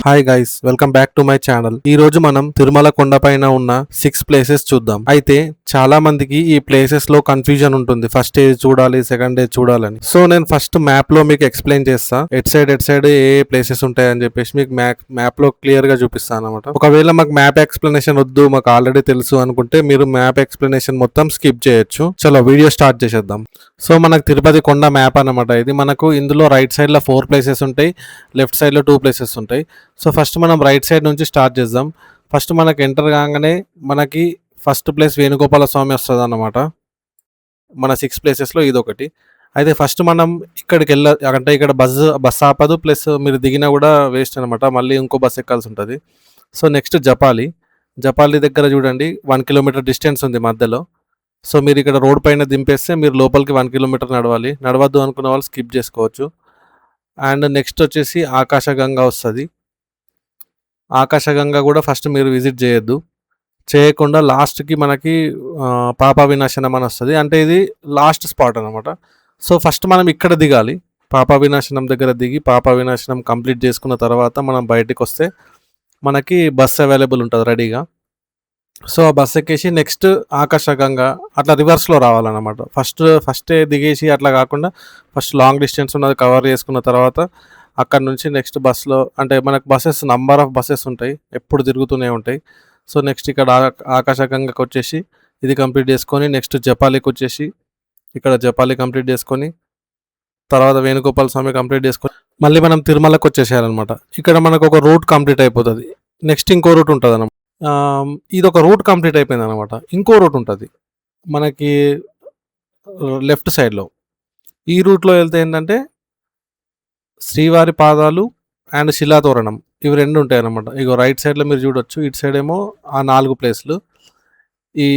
Hi guys, welcome back to my channel. ఈ రోజు మనం తిరుమల కొండపైన ఉన్న 6 ప్లేసెస్ చూద్దాం. అయితే చాలా మందికి ఈ ప్లేసెస్ లో కన్ఫ్యూజన్ ఉంటుంది, ఫస్ట్ ఏది చూడాలి, సెకండ్ ఏది చూడాలని. సో నేను ఫస్ట్ మ్యాప్ లో మీకు ఎక్స్ప్లెయిన్ చేస్తా, ఎట్ సైడ్ ఏ ప్లేసెస్ ఉంటాయి అని చెప్పేసి మీకు మ్యాప్ లో క్లియర్ గా చూపిస్తాను అనమాట. ఒకవేళ మాకు మ్యాప్ ఎక్స్ప్లెనేషన్ వద్దు, మాకు ఆల్రెడీ తెలుసు అనుకుంటే మీరు మ్యాప్ ఎక్స్ప్లెనేషన్ మొత్తం స్కిప్ చేయొచ్చు. చలో వీడియో స్టార్ట్ చేసేద్దాం. సో మనకు తిరుపతి కొండ మ్యాప్ అనమాట ఇది. మనకు ఇందులో రైట్ సైడ్ లో 4 ప్లేసెస్ ఉంటాయి, లెఫ్ట్ సైడ్ లో 2 ప్లేసెస్ ఉంటాయి. సో ఫస్ట్ మనం రైట్ సైడ్ నుంచి స్టార్ట్ చేద్దాం. ఫస్ట్ మనకు ఎంటర్ కాగానే మనకి ఫస్ట్ ప్లేస్ వేణుగోపాల స్వామి వస్తుంది అన్నమాట. మన 6 ప్లేసెస్లో ఇదొకటి. అయితే ఫస్ట్ మనం ఇక్కడికి అంటే ఇక్కడ బస్ ఆపదు, ప్లస్ మీరు దిగినా కూడా వేస్ట్ అనమాట, మళ్ళీ ఇంకో బస్ ఎక్కాల్సి ఉంటుంది. సో నెక్స్ట్ జపాలి దగ్గర చూడండి, 1 కిలోమీటర్ డిస్టెన్స్ ఉంది మధ్యలో. సో మీరు ఇక్కడ రోడ్ పైన దింపేస్తే మీరు లోపలికి 1 కిలోమీటర్ నడవాలి. నడవద్దు అనుకున్న వాళ్ళు స్కిప్ చేసుకోవచ్చు. అండ్ నెక్స్ట్ వచ్చేసి ఆకాశగంగా వస్తుంది. ఆకాశగంగా కూడా ఫస్ట్ మీరు విజిట్ చేయకుండా లాస్ట్కి మనకి పాప వినాశనం అని వస్తుంది. అంటే ఇది లాస్ట్ స్పాట్ అనమాట. సో ఫస్ట్ మనం ఇక్కడ దిగాలి, పాప వినాశనం దగ్గర దిగి పాప వినాశనం కంప్లీట్ చేసుకున్న తర్వాత మనం బయటికి వస్తే మనకి బస్ అవైలబుల్ ఉంటుంది రెడీగా. సో ఆ బస్ ఎక్కేసి నెక్స్ట్ ఆకాశగంగా అట్లా రివర్స్లో రావాలన్నమాట. ఫస్టే దిగేసి అట్లా కాకుండా ఫస్ట్ లాంగ్ డిస్టెన్స్ ఉన్నది కవర్ చేసుకున్న తర్వాత అక్కడ నుంచి నెక్స్ట్ బస్సులో, అంటే మనకు బస్సెస్ నంబర్ ఆఫ్ బస్సెస్ ఉంటాయి, ఎప్పుడు తిరుగుతూనే ఉంటాయి. సో నెక్స్ట్ ఇక్కడ ఆకాశగంగకి వచ్చేసి ఇది కంప్లీట్ చేసుకొని నెక్స్ట్ జపాలికి వచ్చేసి ఇక్కడ జపాలి కంప్లీట్ చేసుకొని తర్వాత వేణుగోపాల స్వామి కంప్లీట్ చేసుకొని మళ్ళీ మనం తిరుమలకు వచ్చేసేయాలన్నమాట. ఇక్కడ మనకు ఒక రూట్ కంప్లీట్ అయిపోతుంది. నెక్స్ట్ ఇంకో రూట్ ఉంటుంది అన్నమాట. ఇది ఒక రూట్ కంప్లీట్ అయిపోయింది అనమాట. ఇంకో రూట్ ఉంటుంది మనకి లెఫ్ట్ సైడ్లో. ఈ రూట్లో వెళ్తే ఏంటంటే శ్రీవారి పాదాలు అండ్ శిలాతోరణం, ఇవి 2 ఉంటాయి అన్నమాట. ఇగో రైట్ సైడ్లో మీరు చూడొచ్చు, ఇటు సైడ్ ఏమో ఆ 4 ప్లేస్లు, ఈ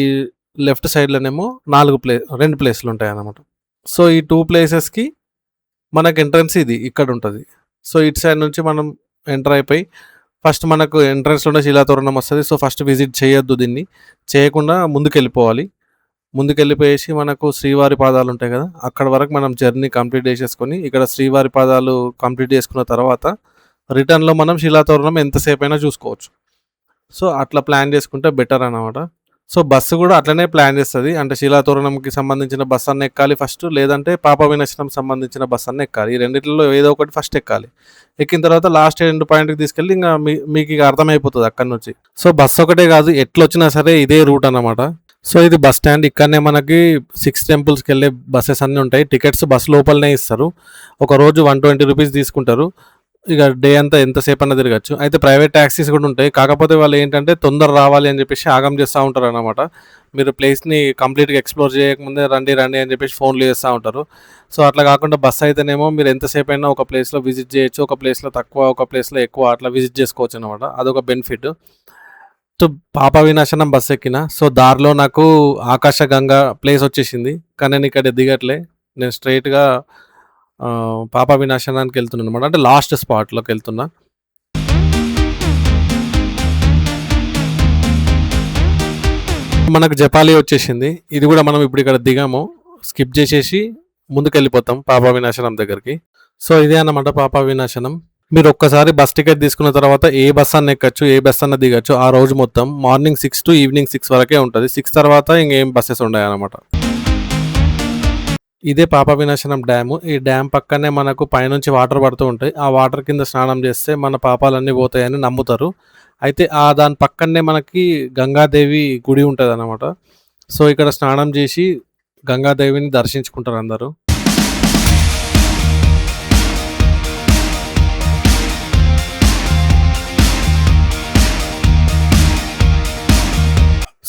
లెఫ్ట్ సైడ్లోనేమో 2 ప్లేస్లు ఉంటాయి అన్నమాట. సో ఈ 2 ప్లేసెస్కి మనకు ఎంట్రన్స్ ఇది ఇక్కడ ఉంటుంది. సో ఇటు సైడ్ నుంచి మనం ఎంటర్ అయిపోయి ఫస్ట్ మనకు ఎంట్రన్స్లోనే శిలాతోరణం వస్తుంది. సో ఫస్ట్ విజిట్ చేయొద్దు, దీన్ని చేయకుండా ముందుకెళ్ళిపోయేసి మనకు శ్రీవారి పాదాలు ఉంటాయి కదా, అక్కడ వరకు మనం జర్నీ కంప్లీట్ చేసేసుకొని ఇక్కడ శ్రీవారి పాదాలు కంప్లీట్ చేసుకున్న తర్వాత రిటర్న్లో మనం శిలాతోరణం ఎంతసేపు అయినా చూసుకోవచ్చు. సో అట్లా ప్లాన్ చేసుకుంటే బెటర్ అన్నమాట. సో బస్సు కూడా అట్లనే ప్లాన్ చేస్తుంది, అంటే శిలాతోరణంకి సంబంధించిన బస్ అన్న ఎక్కాలి ఫస్ట్, లేదంటే పాప వినాశనం సంబంధించిన బస్ అన్న ఎక్కాలి. ఈ రెండిట్లో ఏదో ఒకటి ఫస్ట్ ఎక్కాలి. ఎక్కిన తర్వాత లాస్ట్ ఎండ్ పాయింట్కి తీసుకెళ్ళి ఇంకా మీకు ఇక అర్థమైపోతుంది అక్కడ నుంచి. సో బస్సు ఒకటే కాదు, ఎట్లొచ్చినా సరే ఇదే రూట్ అన్నమాట. సో ఇది బస్ స్టాండ్. ఇక్కడనే మనకి 6 టెంపుల్స్కి వెళ్ళే బస్సెస్ అన్నీ ఉంటాయి. టికెట్స్ బస్ లోపలనే ఇస్తారు. ఒక రోజు 120 రూపీస్ తీసుకుంటారు. ఇక డే అంతా ఎంతసేపు అన్న తిరగచ్చు. అయితే ప్రైవేట్ ట్యాక్సీస్ కూడా ఉంటాయి, కాకపోతే వాళ్ళు ఏంటంటే తొందర రావాలి అని చెప్పేసి ఆగం చేస్తూ ఉంటారు అనమాట. మీరు ప్లేస్ని కంప్లీట్గా ఎక్స్ప్లోర్ చేయకముందే రండి అని చెప్పేసి ఫోన్లు చేస్తూ ఉంటారు. సో అట్లా కాకుండా బస్ అయితేనేమో మీరు ఎంతసేపు అయినా ఒక ప్లేస్లో విజిట్ చేయొచ్చు, ఒక ప్లేస్లో తక్కువ, ఒక ప్లేస్లో ఎక్కువ, అట్లా విజిట్ చేసుకోవచ్చు అనమాట. అదొక బెనిఫిట్. పాప వినాశనం బస్ ఎక్కిన, సో దారిలో నాకు ఆకాశగంగా ప్లేస్ వచ్చేసింది, కానీ నేను ఇక్కడ దిగట్లే. నేను స్ట్రైట్గా పాప వినాశనానికి వెళ్తున్నాను అనమాట, అంటే లాస్ట్ స్పాట్లోకి వెళ్తున్నా. మనకు జపాలి వచ్చేసింది. ఇది కూడా మనం ఇప్పుడు ఇక్కడ దిగాము, స్కిప్ చేసేసి ముందుకు వెళ్ళిపోతాం పాప వినాశనం దగ్గరికి. సో ఇదే అన్నమాట పాప వినాశనం. మీరు ఒక్కసారి బస్ టికెట్ తీసుకున్న తర్వాత ఏ బస్ అన్న ఎక్కచ్చు, ఏ బస్ అన్న దిగచ్చు. ఆ రోజు మొత్తం మార్నింగ్ 6 to ఈవినింగ్ 6 వరకే ఉంటుంది. 6 తర్వాత ఇంకేం బస్సెస్ ఉన్నాయి అన్నమాట. ఇదే పాప వినాశనం డ్యాము. ఈ డ్యామ్ పక్కనే మనకు పైనుంచి వాటర్ పడుతూ ఉంటాయి. ఆ వాటర్ కింద స్నానం చేస్తే మన పాపాలన్నీ పోతాయని నమ్ముతారు. అయితే దాని పక్కనే మనకి గంగాదేవి గుడి ఉంటుంది అన్నమాట. సో ఇక్కడ స్నానం చేసి గంగాదేవిని దర్శించుకుంటారు అందరూ.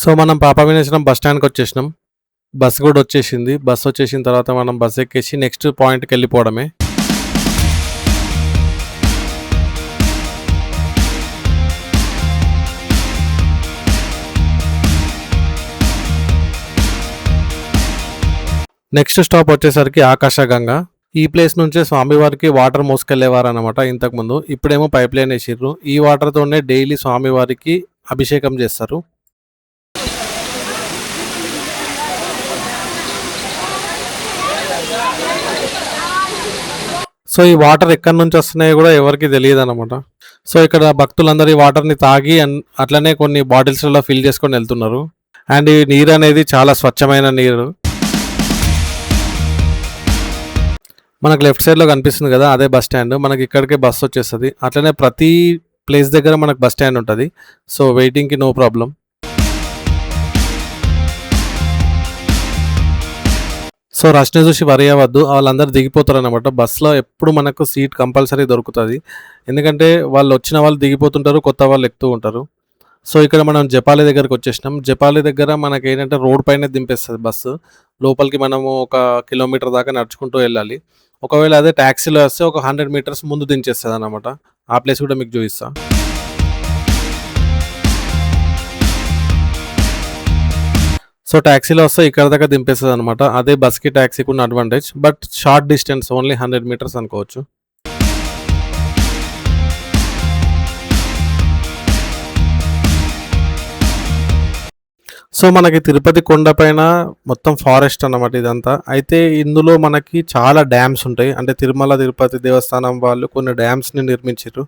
సో మనం పాప వినాశనం బస్ స్టాండ్కి వచ్చేసినాం. బస్ కూడా వచ్చేసింది. బస్ వచ్చేసిన తర్వాత మనం బస్ ఎక్కేసి నెక్స్ట్ పాయింట్కి వెళ్ళిపోవడమే. నెక్స్ట్ స్టాప్ వచ్చేసరికి ఆకాశగంగా. ఈ ప్లేస్ నుంచే స్వామివారికి వాటర్ మోసుకెళ్లేవారు అనమాట ఇంతకుముందు. ఇప్పుడేమో పైప్ లైన్ వేసిర్రు. ఈ వాటర్తోనే డైలీ స్వామివారికి అభిషేకం చేస్తారు. సో ఈ వాటర్ ఎక్కడి నుంచి వస్తున్నాయో కూడా ఎవరికి తెలియదు అనమాట. సో ఇక్కడ భక్తులందరూ ఈ వాటర్‌ని తాగి అట్లనే కొన్ని బాటిల్స్‌లలో ఫిల్ చేసుకొని వెళ్తున్నారు. అండ్ ఈ నీరు అనేది చాలా స్వచ్ఛమైన నీరు. మనకు లెఫ్ట్ సైడ్‌లో కనిపిస్తుంది కదా! అదే బస్ స్టాండ్. మనకి ఇక్కడికే బస్ వచ్చేస్తది. అట్లనే ప్రతి ప్లేస్ దగ్గర మనకు బస్ స్టాండ్ ఉంటది. సో వెయిటింగ్‌కి నో ప్రాబ్లమ్. సో రష్‌ని చూసి వరీ అవ్వద్దు. వాళ్ళందరూ దిగిపోతారనమాట. బస్‌లో ఎప్పుడు మనకు సీట్ కంపల్సరీ దొరుకుతది. ఎందుకంటే వాళ్ళు దిగిపోతుంటారు. కొత్త వాళ్ళు ఎక్కుతూ ఉంటారు. సో ఇక్కడ మనం జపాలి దగ్గరకొచ్చేసినాం. జపాలి దగ్గర మనకేంటంటే రోడ్ పైనే దింపేస్తది బస్సు. లోపలికి మనము ఒక కిలోమీటర్ దాకా నడుచుకుంటూ వెళ్ళాలి. ఒకవేళ అదే టాక్సీలో వస్తే ఒక 100 మీటర్స్ ముందు దించేస్తదనమాట. ఆ ప్లేస్ కూడా మీకు చూపిస్తా. సో టాక్సీలో వస్తే ఇక్కడ దాకా దింపేస్తదనమాట. అదే బస్‌కి, టాక్సీకి ఉన్న advantage. But short distance only 100 metres అనుకోవచ్చు. సో మనకి తిరుపతి కొండపైన మొత్తం ఫారెస్ట్ అన్నమాట ఇదంతా. అయితే ఇందులో మనకి చాలా డ్యామ్స్ ఉంటాయి. అంటే తిరుమల తిరుపతి దేవస్థానం వాళ్ళు కొన్ని డ్యామ్స్‌ని నిర్మించిర్రు.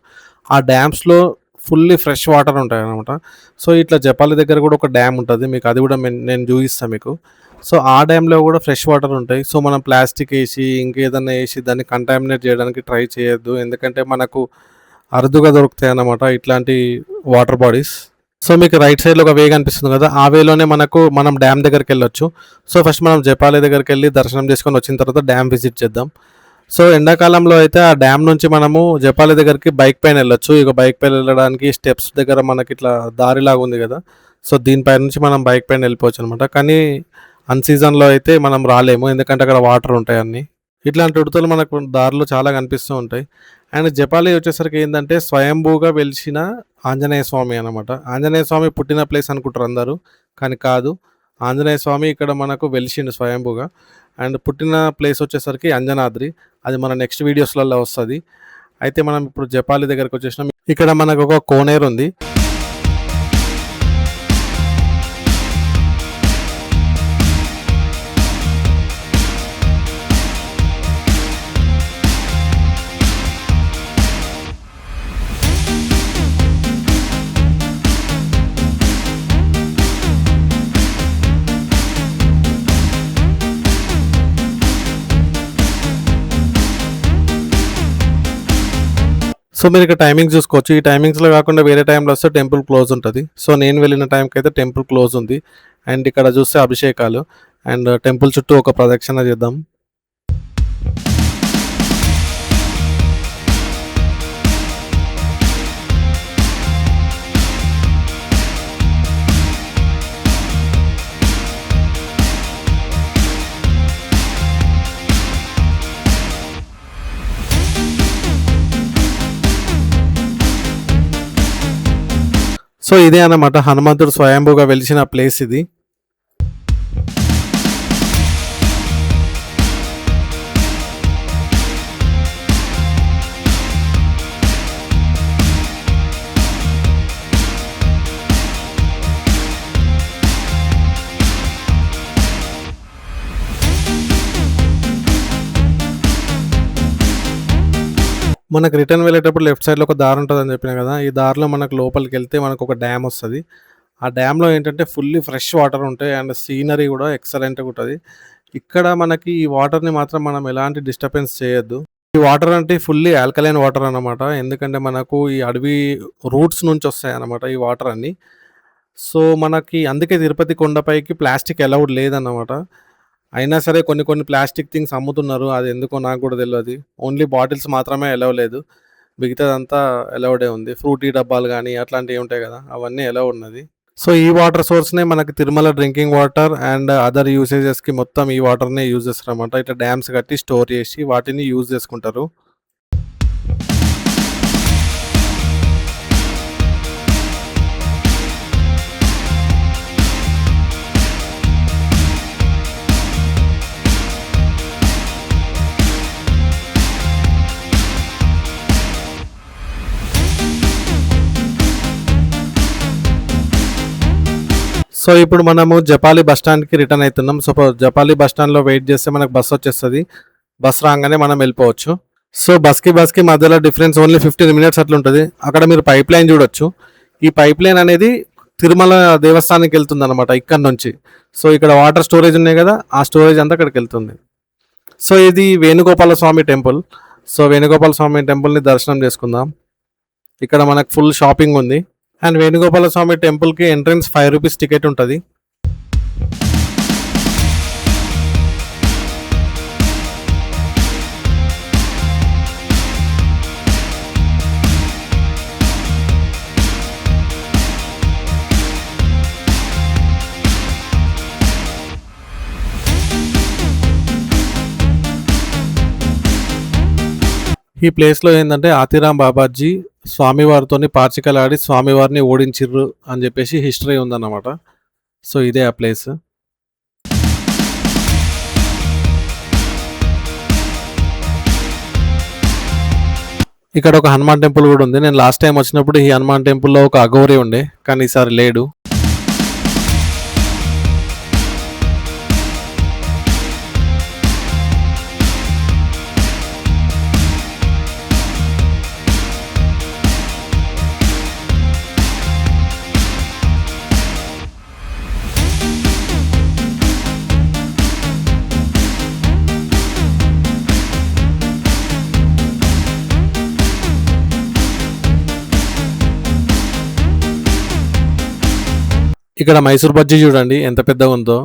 ఆ డ్యామ్స్‌లో ఫుల్లీ ఫ్రెష్ వాటర్ ఉంటాయన్నమాట. సో ఇట్లా జపాలి దగ్గర కూడా ఒక డ్యామ్ ఉంటది. మీకు అది కూడా నేను చూపిస్తా మీకు. సో ఆ డ్యామ్‌లో కూడా ఫ్రెష్ వాటర్ ఉంటాయి. సో మనం ప్లాస్టిక్ ఏసి, ఇంకేదన్నా ఏసి దాన్ని కంటామినేట్ చేయడానికి ట్రై చేయొద్దు. ఎందుకంటే మనకు అరుదుగా దొరుకుతాయన్నమాట ఇట్లాంటి వాటర్ బాడీస్. సో మీకు రైట్ సైడ్‌లో ఒక వే కనిపిస్తుంది కదా! ఆ వేలోనే మనం డ్యామ్ దగ్గరికెళ్ళొచ్చు. సో ఫస్ట్ మనం జపాలి దగ్గరికెళ్ళి దర్శనం చేసుకొని వచ్చిన తర్వాత డ్యామ్ విజిట్ చేద్దాం. సో ఎండాకాలంలో అయితే ఆ డ్యామ్ నుంచి మనము జపాలి దగ్గరికి బైక్ పైన వెళ్ళొచ్చు. ఇక బైక్ పైన వెళ్ళడానికి స్టెప్స్ దగ్గర మనకిట్లా దారిలాగా ఉంది కదా! సో దీనిపై నుంచి మనం బైక్ పైన వెళ్ళిపోవచ్చనమాట. కానీ అన్ సీజన్‌లో అయితే మనం రాలేము. ఎందుకంటే అక్కడ వాటర్ ఉంటాయి అన్నీ. ఇట్లాంటి ఉడతలు మనకు దారిలో చాలా కనిపిస్తూ ఉంటాయి. అండ్ జపాలి వచ్చేసరికి ఏందంటే స్వయంభూగా వెలిసిన ఆంజనేయ స్వామి అనమాట. ఆంజనేయ స్వామి పుట్టిన ప్లేస్ అనుకుంటారు అందరూ. కానీ కాదు. ఆంజనేయ స్వామి ఇక్కడ మనకు వెలిసిండు స్వయంభూగా. అండ్ పుట్టిన ప్లేస్ వచ్చేసరికి అంజనాద్రి. అది మన నెక్స్ట్ వీడియోస్‌లలో వస్తది. అయితే మనం ఇప్పుడు జపాలి దగ్గరకొచ్చేసినాం. ఇక్కడ మనకొక కోనేరుంది. సో మీరిక్కడ టైమింగ్స్ చూసుకోవచ్చు. ఈ టైమింగ్స్‌లో కాకుండా వేరే టైంలో వస్తే టెంపుల్ క్లోజ్ ఉంటది. సో నేను వెళ్ళిన టైంకైతే టెంపుల్ క్లోజ్ ఉంది. అండ్ ఇక్కడ చూస్తే అభిషేకాలు. అండ్ టెంపుల్ చుట్టూ ఒక ప్రదక్షిణ చేద్దాం. సో ఇదే అన్నమాట హనుమంతుడు స్వయంభూగా వెలిసిన ప్లేస్ ఇది. మనకు రిటర్న్ వెళ్ళేటప్పుడు లెఫ్ట్ సైడ్‌లో ఒక దారి ఉంటదని చెప్పినా కదా! ఈ దారిలో మనకు లోపలికెళ్తే మనకొక డ్యామ్ వస్తది. ఆ డ్యామ్‌లో ఏంటంటే ఫుల్లీ ఫ్రెష్ వాటర్ ఉంటాయి. అండ్ సీనరీ కూడా ఎక్సలెంట్‌గా ఉంటది. ఇక్కడ మనకి ఈ వాటర్‌ని మాత్రం మనం ఎలాంటి డిస్టర్బెన్స్ చేయొద్దు. ఈ వాటర్ అంటే ఫుల్లీ ఆల్కలైన్ వాటర్ అన్నమాట. ఎందుకంటే మనకు ఈ అడవి రూట్స్ నుంచి వస్తాయన్నమాట ఈ వాటర్ అన్నీ. సో మనకి అందుకే తిరుపతి కొండపైకి ప్లాస్టిక్ అలౌడ్ లేదన్నమాట. అయినా సరే కొన్ని కొన్ని ప్లాస్టిక్ థింగ్స్ అమ్ముతున్నారు. అది ఎందుకో నాకు కూడా తెలవది. ఓన్లీ బాటిల్స్ మాత్రమే అలౌ లేదు. మిగతాదంతా అలౌడే ఉంది. ఫ్రూటీ డబ్బాలు గానీ అట్లాంటివి ఉంటాయి కదా! అవన్నీ అలౌ ఉన్నది. సో ఈ వాటర్ సోర్స్‌నే మనకి Tirumala drinking water and other యూసేజెస్‌కి మొత్తం ఈ వాటర్‌నే యూజ్ చేస్తారన్నమాట. ఇట్లా డ్యామ్స్ కట్టి స్టోర్ చేసి వాటిని యూజ్ చేసుకుంటారు. సో ఇప్పుడు మనము జపాలి బస్ స్టాండ్‌కి రిటర్న్ అయితున్నాం. సో జపాలి బస్ స్టాండ్‌లో వెయిట్ చేస్తే మనకు బస్ వచ్చేస్తది. బస్ రాంగానే మనం వెళ్ళిపోవచ్చు. సో బస్కి మధ్యలో డిఫరెన్స్ ఓన్లీ 15 మినిట్స్ అట్లా ఉంటుంది. అక్కడ మీరు పైప్ లైన్ చూడొచ్చు. ఈ పైప్ లైన్ అనేది తిరుమల దేవస్థానానికి వెళ్తుంది అనమాట ఇక్కడ నుంచి. సో ఇక్కడ వాటర్ స్టోరేజ్ ఉన్నాయి కదా, ఆ స్టోరేజ్ అంతా అక్కడికి వెళ్తుంది. సో ఇది వేణుగోపాల స్వామి టెంపుల్. సో వేణుగోపాల స్వామి టెంపుల్ని దర్శనం చేసుకుందాం. ఇక్కడ మనకు ఫుల్ షాపింగ్ ఉంది. అండ్ వేణుగోపాల స్వామి టెంపుల్కి ఎంట్రన్స్ 5 రూపీస్ టికెట్ ఉంటుంది. ఈ ప్లేస్లో ఏంటంటే ఆతిరామ్ బాబాజీ స్వామివారితోని పాచికలాడి స్వామివారిని ఓడించిర్రు అని చెప్పేసి హిస్టరీ ఉందన్నమాట. సో ఇదే ఆ ప్లేస్. ఇక్కడ ఒక హనుమాన్ టెంపుల్ కూడా ఉంది. నేను లాస్ట్ టైం వచ్చినప్పుడు ఈ హనుమాన్ టెంపుల్లో ఒక అఘోరి ఉండే, కానీ ఈసారి లేడు. ఇక్కడ మైసూర్ బజ్జీ చూడండి ఎంత పెద్దగా ఉందో.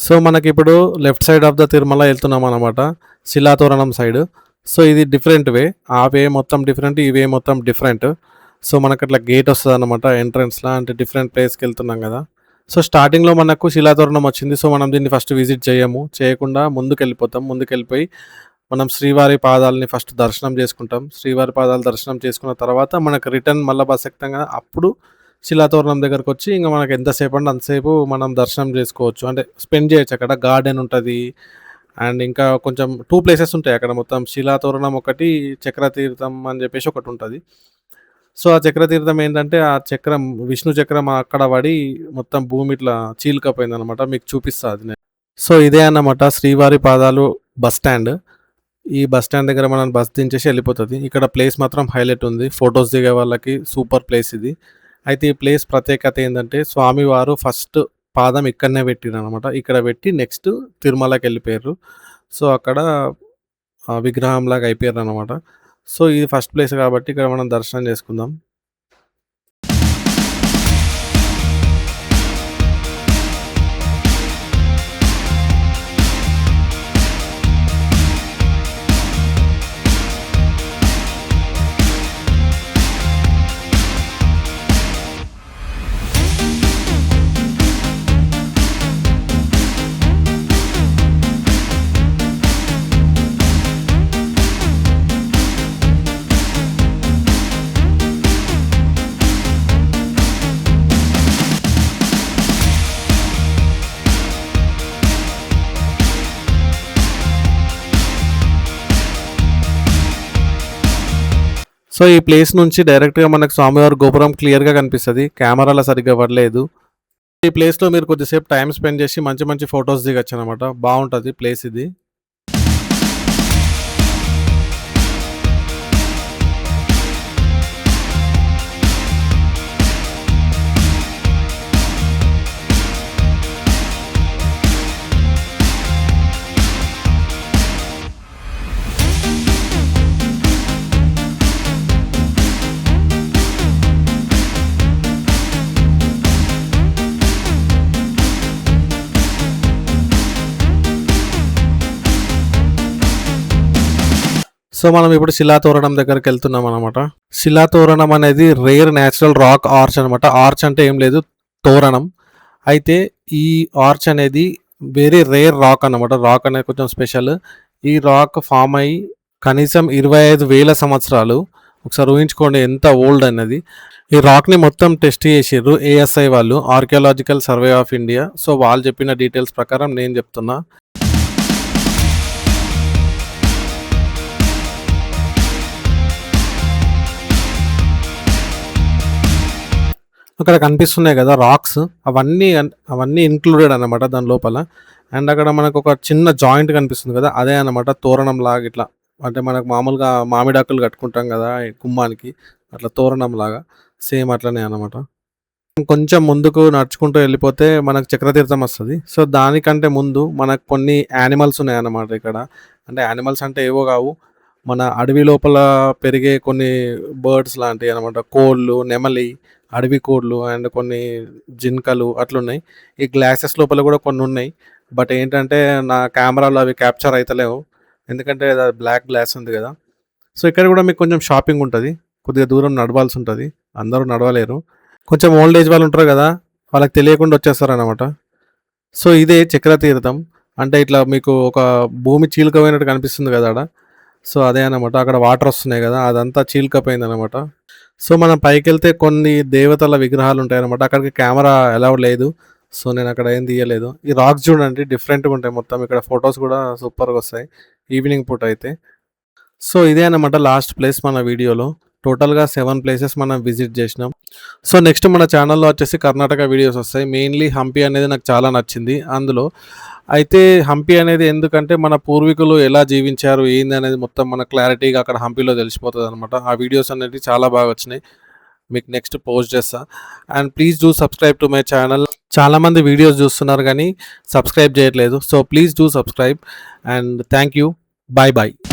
సో మనకి ఇప్పుడు left side of the Tirumala వెళ్తున్నాం అనమాట, శిలాతోరణం సైడ్. సో ఇది డిఫరెంట్ వే, ఆ వే మొత్తం డిఫరెంట్, ఈ వే మొత్తం డిఫరెంట్. సో మనకు అట్లా గేట్ వస్తుంది అనమాట ఎంట్రన్స్లో, అంటే డిఫరెంట్ ప్లేస్కి వెళ్తున్నాం కదా. సో స్టార్టింగ్లో మనకు శిలాతోరణం వచ్చింది. సో మనం దీన్ని ఫస్ట్ విజిట్ చేయకుండా ముందుకు వెళ్ళిపోతాం. ముందుకు వెళ్ళిపోయి మనం శ్రీవారి పాదాలని ఫస్ట్ దర్శనం చేసుకుంటాం. శ్రీవారి పాదాలు దర్శనం చేసుకున్న తర్వాత మనకు రిటర్న్ మళ్ళీ బస్ ఎక్కుతాం కదా, అప్పుడు శిలాతోరణం దగ్గరకు వచ్చి ఇంకా మనకు ఎంతసేపు అంటే అంతసేపు మనం దర్శనం చేసుకోవచ్చు, అంటే స్పెండ్ చేయొచ్చు. అక్కడ గార్డెన్ ఉంటుంది అండ్ ఇంకా కొంచెం 2 ప్లేసెస్ ఉంటాయి అక్కడ. మొత్తం శిలాతోరణం ఒకటి, చక్రతీర్థం అని చెప్పేసి ఒకటి ఉంటుంది. సో ఆ చక్రతీర్థం ఏంటంటే ఆ చక్రం, విష్ణు చక్రం అక్కడ పడి మొత్తం భూమి ఇట్లా చీలికపోయింది అనమాట. మీకు చూపిస్తా అది. సో ఇదే అన్నమాట శ్రీవారి పాదాలు బస్ స్టాండ్. ఈ బస్ స్టాండ్ దగ్గర మనం బస్ దించేసి వెళ్ళిపోతుంది. ఇక్కడ ప్లేస్ మాత్రం హైలైట్ ఉంది, ఫొటోస్ దిగే వాళ్ళకి సూపర్ ప్లేస్ ఇది. అయితే ఈ ప్లేస్ ప్రత్యేకత ఏంటంటే స్వామివారు ఫస్ట్ పాదం ఇక్కడనే పెట్టిరు అనమాట. ఇక్కడ పెట్టి నెక్స్ట్ తిరుమలకి వెళ్ళిపోయారు. సో అక్కడ విగ్రహం లాగా అయిపోయారు అనమాట. సో ఇది ఫస్ట్ ప్లేస్ కాబట్టి ఇక్కడ మనం దర్శనం చేసుకుందాం. సో ఈ ప్లేస్ నుంచి డైరెక్ట్గా మనకు స్వామివారి గోపురం క్లియర్గా కనిపిస్తుంది, కెమెరాలో సరిగ్గా పడలేదు. ఈ ప్లేస్లో మీరు కొద్దిసేపు టైం స్పెండ్ చేసి మంచి మంచి ఫొటోస్ దిగచ్చు అనమాట. బాగుంటుంది ప్లేస్ ఇది. సో మనం ఇప్పుడు శిలాతోరణం దగ్గరికి వెళ్తున్నాం అనమాట. శిలాతోరణం అనేది రేర్ న్యాచురల్ రాక్ ఆర్చ్ అనమాట. ఆర్చ్ అంటే ఏం లేదు, తోరణం. అయితే ఈ ఆర్చ్ అనేది వెరీ రేర్ రాక్ అనమాట. రాక్ అనేది కొంచెం స్పెషల్. ఈ రాక్ ఫామ్ అయ్యి కనీసం 25,000 సంవత్సరాలు. ఒకసారి ఊహించుకోండి ఎంత ఓల్డ్ అనేది. ఈ రాక్ని మొత్తం టెస్ట్ చేసిర్రు ఏఎస్ఐ వాళ్ళు, archaeological survey of India. So వాళ్ళు చెప్పిన డీటెయిల్స్ ప్రకారం నేను చెప్తున్నా. అక్కడ కనిపిస్తున్నాయి కదా రాక్స్, అవన్నీ ఇంక్లూడెడ్ అనమాట దాని లోపల. అండ్ అక్కడ మనకు ఒక చిన్న జాయింట్ కనిపిస్తుంది కదా, అదే అనమాట తోరణం లాగా ఇట్లా. అంటే మనకు మామూలుగా మామిడాకులు కట్టుకుంటాం కదా ఈ గుమ్మానికి, అట్లా తోరణం లాగా సేమ్ అట్లనే అనమాట. కొంచెం ముందుకు నడుచుకుంటూ వెళ్ళిపోతే మనకు చక్రతీర్థం వస్తది. సో, దానికంటే ముందు మనకు కొన్ని యానిమల్స్ ఉన్నాయన్నమాట ఇక్కడ. అంటే యానిమల్స్ అంటే ఏవో గావు. మన అడవి లోపల పెరిగే కొన్ని బర్డ్స్ లాంటియనమాట. కోళ్ళు, నెమలి, అడవి కోళ్ళు అండ్ కొన్ని జింకలు అట్లున్నాయి. ఈ గ్లాసెస్ లోపల గూడా కొన్నున్నాయి. బట్ ఏంటంటే నా కెమెరాలో అవి క్యాప్చర్ అయితలేవు. ఎందుకంటే అది బ్లాక్ గ్లాస్ ఉంది గదా! సో, ఇక్కడ గూడా మీకు కొంచెం షాపింగ్ ఉంటది. కొద్దిగా దూరం నడవాల్సుంటది. అందరూ నడవలేరు. కొంచెం ఓల్డ్ ఏజ్ వాళ్ళు ఉంటారు కదా! వాళ్ళకి తెలియకుండా వచ్చేస్తారనమాట. సో, ఇదే చక్ర తీర్థం. అంటే ఇట్లా మీకు ఒక భూమి చీలికపోయినట్టు కనిపిస్తుంది కదా ఆడ. సో, అదే అనమాట. అక్కడ వాటర్ వస్తున్నాయి కదా! అదంతా చీలికపోయిందనమాట. సో, మనం పైకెళ్తే కొన్ని దేవతల విగ్రహాలు ఉంటాయనమాట. అక్కడికి కెమెరా అలౌడ్ లేదు. సో, నేను అక్కడ ఏం తీయలేదు. ఈ రాక్స్ చూడండి డిఫరెంట్‌గా ఉంటాయి మొత్తం. ఇక్కడ ఫోటోస్ కూడా సూపర్‌గా వస్తాయి. ఈవినింగ్ పూట అయితే. సో, ఇదే అన్నమాట లాస్ట్ ప్లేస్ మన వీడియోలో. టోటల్‌గా 7 ప్లేసెస్ మనం విజిట్ చేసినాం. సో, నెక్స్ట్ మన ఛానల్‌లో వచ్చేసి కర్ణాటక వీడియోస్ వస్తాయి. మెయిన్‌లీ హంపి అనేది నాకు చాలా నచ్చింది అందులో. అయితే హంపి అనేది ఎందుకంటే మన పూర్వీకులు ఎలా జీవించారు, ఏంది అనేది మొత్తం మనకు క్లారిటీగా అక్కడ హంపిలో తెలిసిపోతదనమాట. ఆ వీడియోస్ అనేటివి చాలా బాగా వచ్చినాయి. మీకు నెక్స్ట్ పోస్ట్ చేస్తా. And please do subscribe to my channel. చాలామంది వీడియోస్ చూస్తున్నారు గానీ సబ్స్క్రైబ్ చేయట్లేదు. So, please do subscribe and thank you. Bye bye.